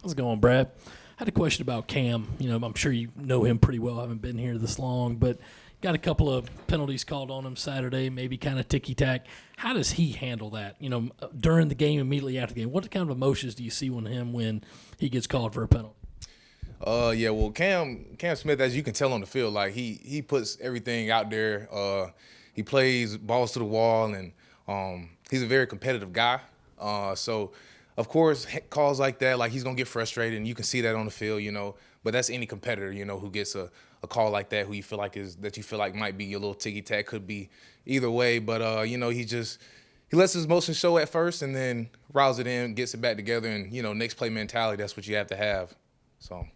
How's it going, Brad? I had a question about Cam. I'm sure you know him pretty well. I haven't been here this long, but got a couple of penalties called on him Saturday, maybe kind of ticky-tack. How does he handle that, during the game, immediately after the game? What kind of emotions do you see on him when he gets called for a penalty? Yeah, well, Cam Smith, as you can tell on the field, like he puts everything out there. He plays balls to the wall, and he's a very competitive guy. So, of course, calls like that, like he's gonna get frustrated, and you can see that on the field, But that's any competitor, who gets a call like that, who you feel like might be a little ticky tack, could be either way. But he lets his emotions show at first, and then riles it in, gets it back together, and next play mentality. That's what you have to have. So.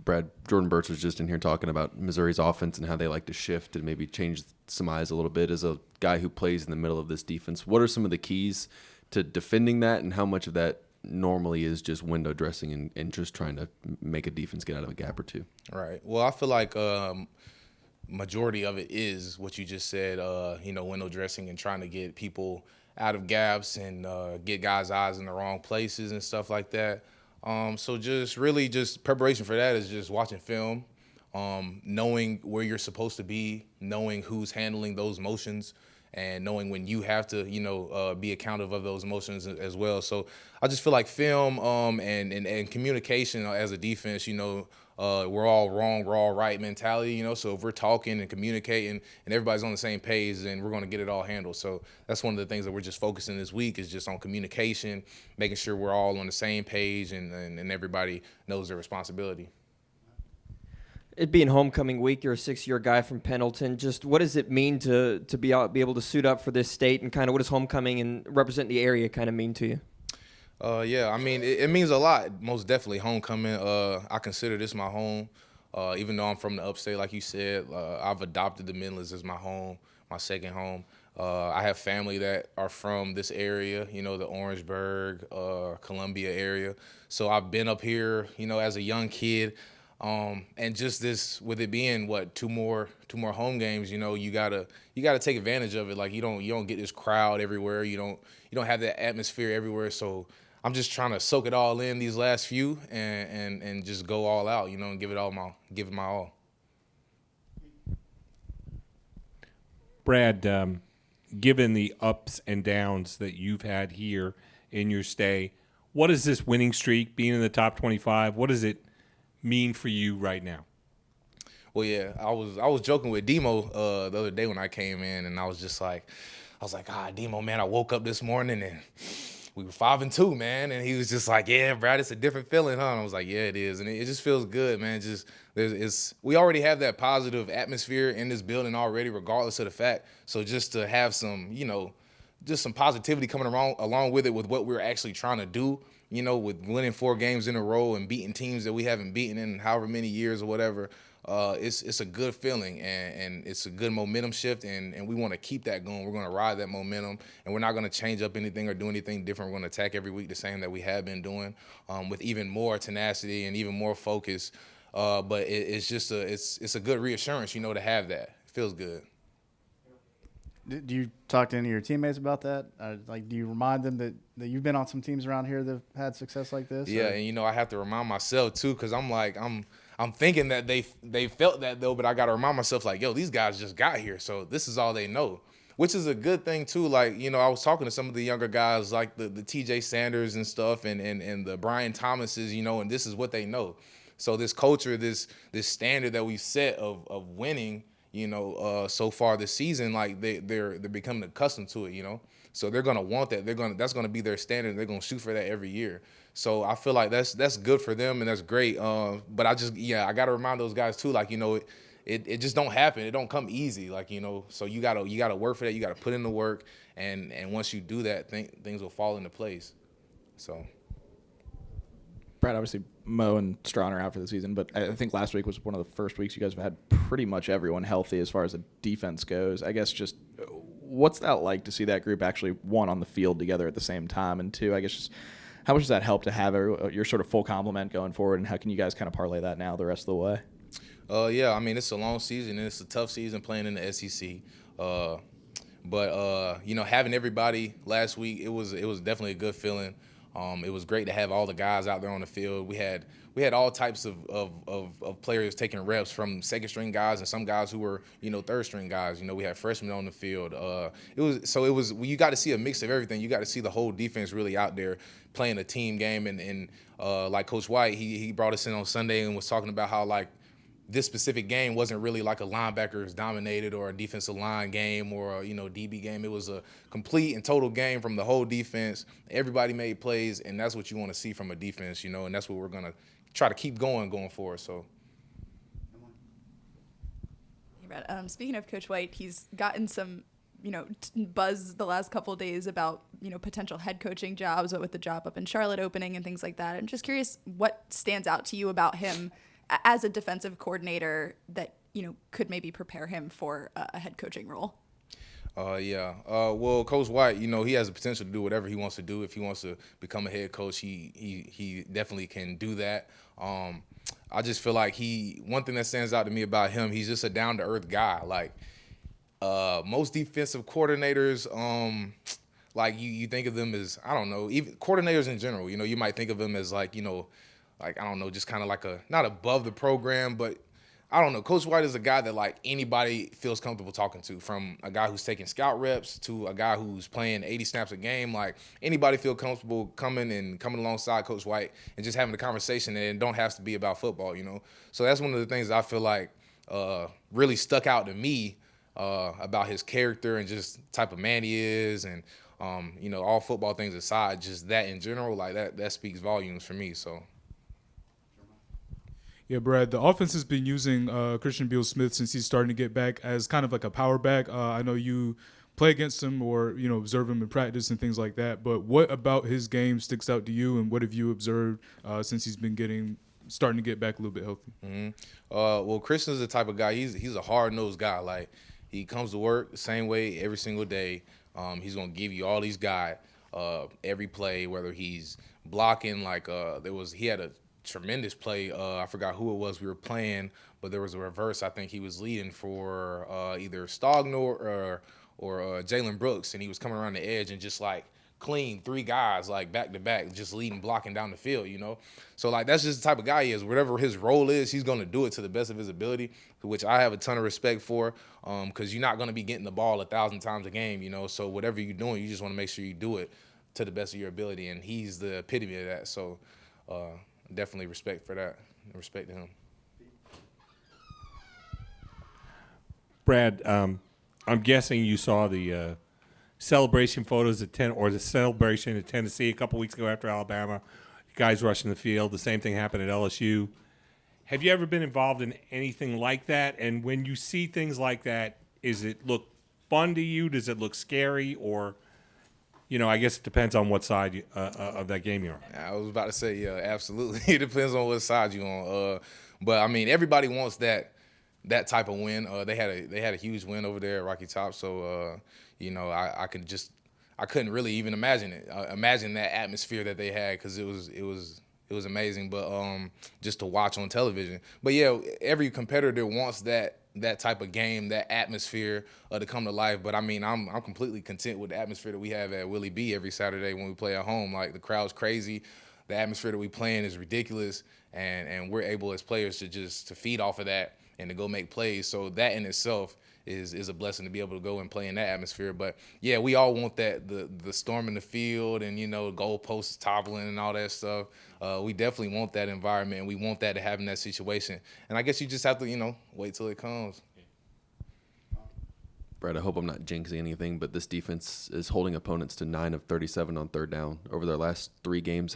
Brad, Jordan Burch was just in here talking about Missouri's offense and how they like to shift and maybe change some eyes a little bit. As a guy who plays in the middle of this defense, what are some of the keys to defending that, and how much of that normally is just window dressing and just trying to make a defense get out of a gap or two? Right. Well, I feel like majority of it is what you just said, window dressing and trying to get people out of gaps and get guys' eyes in the wrong places and stuff like that. So just preparation for that is just watching film, knowing where you're supposed to be, knowing who's handling those motions, and knowing when you have to, be accountable of those motions as well. So I just feel like film and communication as a defense, we're all wrong, we're all right mentality, So if we're talking and communicating and everybody's on the same page, then we're going to get it all handled. So that's one of the things that we're just focusing this week is just on communication, making sure we're all on the same page and everybody knows their responsibility. It being homecoming week, you're a 6-year guy from Pendleton. Just what does it mean to be able to suit up for this state, and kind of what does homecoming and represent the area kind of mean to you? Yeah, I mean, it means a lot, most definitely, homecoming. I consider this my home, even though I'm from the upstate, like you said. I've adopted the Midlands as my home, my second home. I have family that are from this area, the Orangeburg, Columbia area. So I've been up here, as a young kid. And just this, with it being two more home games, you gotta take advantage of it. Like you don't get this crowd everywhere. You don't have that atmosphere everywhere. So I'm just trying to soak it all in these last few and just go all out, and give it my all. Brad, given the ups and downs that you've had here in your stay, what is this winning streak, being in the top 25? What does it mean for you right now? Well, yeah, I was joking with Demo the other day when I came in, and I was like, Demo, man, I woke up this morning and we were 5-2, man, and he was just like, yeah, Brad, it's a different feeling, huh? And I was like, yeah, it is, and it just feels good, man. We already have that positive atmosphere in this building already, regardless of the fact. So just to have some, just some positivity coming along with it, with what we're actually trying to do. With winning 4 games in a row and beating teams that we haven't beaten in however many years or whatever, it's a good feeling and it's a good momentum shift, and we want to keep that going. We're going to ride that momentum, and we're not going to change up anything or do anything different. We're going to attack every week the same that we have been doing, with even more tenacity and even more focus. But it's a good reassurance, to have that. It feels good. Do you talk to any of your teammates about that? Do you remind them that you've been on some teams around here that have had success like this? Yeah, and I have to remind myself too, because I'm thinking that they felt that though, but I got to remind myself like, yo, these guys just got here, so this is all they know, which is a good thing too. Like, I was talking to some of the younger guys, like the TJ Sanders and stuff, and the Brian Thomases, and this is what they know. So this culture, this standard that we set of winning, so far this season, like they're becoming accustomed to it, So they're gonna want that. That's gonna be their standard. They're gonna shoot for that every year. So I feel like that's good for them and that's great. But I gotta remind those guys too, like, it just don't happen. It don't come easy, like, So you gotta work for that. You gotta put in the work, and once you do that, things will fall into place. So. Brad, obviously Mo and Strawn are out for the season, but I think last week was one of the first weeks you guys have had pretty much everyone healthy as far as the defense goes. I guess just what's that like to see that group actually, one, on the field together at the same time, and two, I guess just how much does that help to have your sort of full complement going forward, and how can you guys kind of parlay that now the rest of the way? Yeah, I mean, it's a long season and it's a tough season playing in the SEC. But having everybody last week, it was definitely a good feeling. It was great to have all the guys out there on the field. We had all types of players taking reps, from second string guys and some guys who were, third string guys. We had freshmen on the field. You got to see a mix of everything. You got to see the whole defense really out there playing a team game. And like Coach White, he brought us in on Sunday and was talking about how, like, this specific game wasn't really like a linebackers dominated or a defensive line game or a, DB game. It was a complete and total game from the whole defense. Everybody made plays, and that's what you want to see from a defense, and that's what we're going to try to keep going forward. So. Hey, Brad. Speaking of Coach White, he's gotten some, buzz the last couple of days about, potential head coaching jobs, with the job up in Charlotte opening and things like that. I'm just curious what stands out to you about him as a defensive coordinator that, could maybe prepare him for a head coaching role. Well, Coach White, he has the potential to do whatever he wants to do. If he wants to become a head coach, he definitely can do that. I just feel like one thing that stands out to me about him, he's just a down-to-earth guy. Like, most defensive coordinators, like you think of them as, I don't know, even coordinators in general, you might think of them as like, like, I don't know, just kind of like not above the program, but I don't know. Coach White is a guy that, like, anybody feels comfortable talking to, from a guy who's taking scout reps to a guy who's playing 80 snaps a game. Like, anybody feel comfortable coming alongside Coach White and just having a conversation, and don't have to be about football, So that's one of the things that I feel like really stuck out to me about his character and just type of man he is, and all football things aside, just that in general, like that speaks volumes for me. So. Yeah, Brad, the offense has been using Christian Beal-Smith since he's starting to get back as kind of like a power back. I know you play against him or, observe him in practice and things like that. But what about his game sticks out to you, and what have you observed since he's been starting to get back a little bit healthy? Mm-hmm. Well, Christian's the type of guy, he's a hard-nosed guy. Like, he comes to work the same way every single day. He's going to give you all he's got every play, whether he's blocking, like he had a tremendous play. I forgot who it was we were playing, but there was a reverse. I think he was leading for either Stogner or Jalen Brooks, and he was coming around the edge and just, like, clean 3 guys, like, back to back, just leading, blocking down the field, So, like, that's just the type of guy he is. Whatever his role is, he's going to do it to the best of his ability, which I have a ton of respect for, because you're not going to be getting the ball 1,000 times a game, So whatever you're doing, you just want to make sure you do it to the best of your ability, and he's the epitome of that. So, definitely respect for that. Respect to him. Brad, I'm guessing you saw the celebration photos the celebration at Tennessee a couple weeks ago after Alabama. Guys rushing the field. The same thing happened at LSU. Have you ever been involved in anything like that? And when you see things like that, is it look fun to you? Does it look scary? Or, I guess it depends on what side of that game you're on. I was about to say, yeah, absolutely. It depends on what side you're on. But I mean, everybody wants that type of win. They had a huge win over there at Rocky Top. So I couldn't really even imagine it. Imagine that atmosphere that they had, because it was amazing. But just to watch on television. But yeah, every competitor wants that type of game, that atmosphere to come to life. But I mean, I'm completely content with the atmosphere that we have at Willie B every Saturday when we play at home. Like, the crowd's crazy, the atmosphere that we play in is ridiculous, and we're able as players to feed off of that and to go make plays. So that in itself is a blessing to be able to go and play in that atmosphere. But yeah, we all want that, the storm in the field and goalposts toppling and all that stuff. We definitely want that environment, and we want that to happen in that situation. And I guess you just have to wait till it comes. Brad, I hope I'm not jinxing anything, but this defense is holding opponents to 9 of 37 on third down over their last 3 games.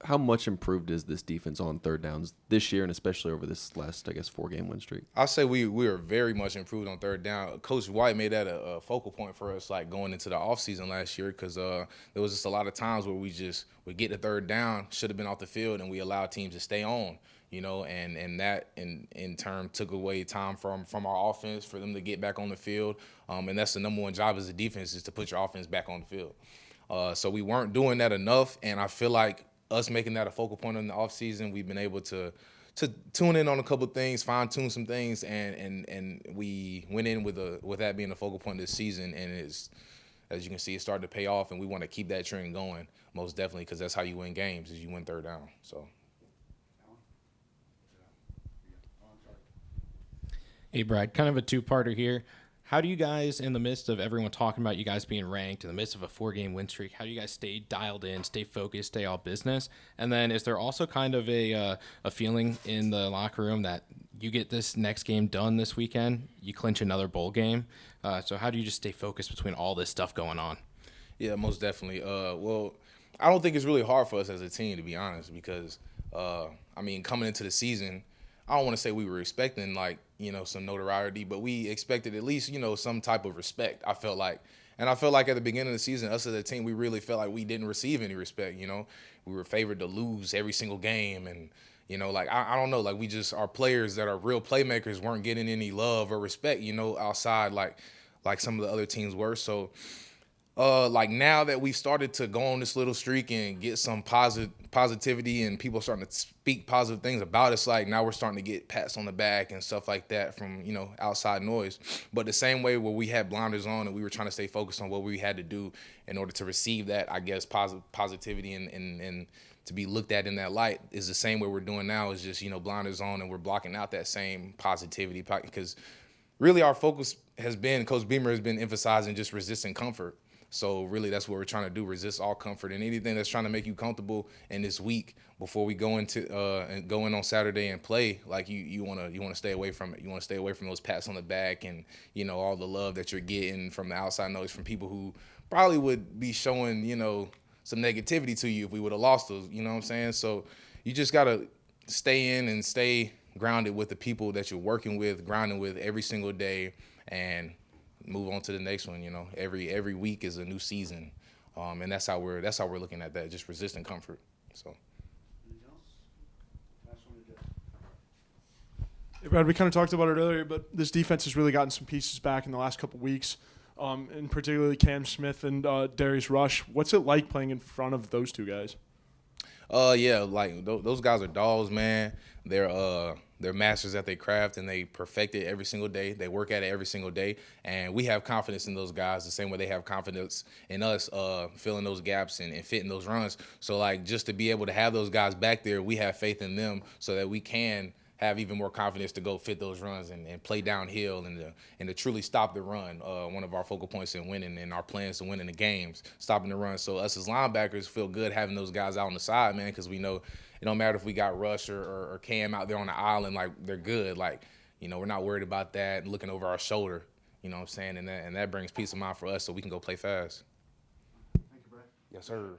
How much improved is this defense on third downs this year, and especially over this last, 4-game win streak? I'll say we are very much improved on third down. Coach White made that a focal point for us, like, going into the offseason last year, because there was just a lot of times where we would get the third down, should have been off the field, and we allowed teams to stay on, and that in turn took away time from our offense for them to get back on the field. And that's the number one job as a defense, is to put your offense back on the field. So we weren't doing that enough, and I feel like us making that a focal point in the offseason, we've been able to tune in on a couple of things, fine-tune some things, and we went in with that being a focal point this season, and as you can see, it started to pay off, and we want to keep that trend going, most definitely, because that's how you win games, is you win third down. So. Hey, Brad, kind of a two-parter here. How do you guys, in the midst of everyone talking about you guys being ranked, in the midst of a 4-game win streak, how do you guys stay dialed in, stay focused, stay all business? And then is there also kind of a feeling in the locker room that you get this next game done this weekend, you clinch another bowl game? So how do you just stay focused between all this stuff going on? Yeah, most definitely. Well, I don't think it's really hard for us as a team, to be honest, because, coming into the season, I don't want to say we were expecting, some notoriety, but we expected at least, some type of respect, I felt like. And I felt like at the beginning of the season, us as a team, we really felt like we didn't receive any respect, We were favored to lose every single game. And, I don't know, we just, our players that are real playmakers weren't getting any love or respect, outside like some of the other teams were. So, now that we've started to go on this little streak and get some positivity and people starting to speak positive things about us, now we're starting to get pats on the back and stuff like that from, outside noise. But the same way where we had blinders on and we were trying to stay focused on what we had to do in order to receive that, I guess, positivity and to be looked at in that light is the same way we're doing now, is just, blinders on, and we're blocking out that same positivity, because really our focus has been, Coach Beamer has been emphasizing just resisting comfort. So really that's what we're trying to do, resist all comfort, and anything that's trying to make you comfortable in this week before we go into and go in on Saturday and play, you want to stay away from it. You want to stay away from those pats on the back and, all the love that you're getting from the outside noise from people who probably would be showing, some negativity to you if we would have lost those, you know what I'm saying? So you just got to stay in and stay grounded with the people that you're working with, grounded with every single day, and move on to the next one. Every week is a new season, and that's how we're looking at that. Just resisting comfort. So. Hey, Brad, we kind of talked about it earlier, but this defense has really gotten some pieces back in the last couple of weeks, and particularly Cam Smith and Darius Rush. What's it like playing in front of those two guys? Yeah, those guys are dogs, man. They're masters at their craft, and they perfect it every single day. They work at it every single day, and we have confidence in those guys the same way they have confidence in us filling those gaps and fitting those runs. So, just to be able to have those guys back there, we have faith in them so that we can have even more confidence to go fit those runs and play downhill and to truly stop the run. One of our focal points in winning and our plans to win in the games, stopping the run. So us as linebackers feel good having those guys out on the side, man, because we know it don't matter if we got Rush or Cam out there on the island, they're good. We're not worried about that and looking over our shoulder, you know what I'm saying? And that brings peace of mind for us so we can go play fast. Thank you, Brad. Yes, sir.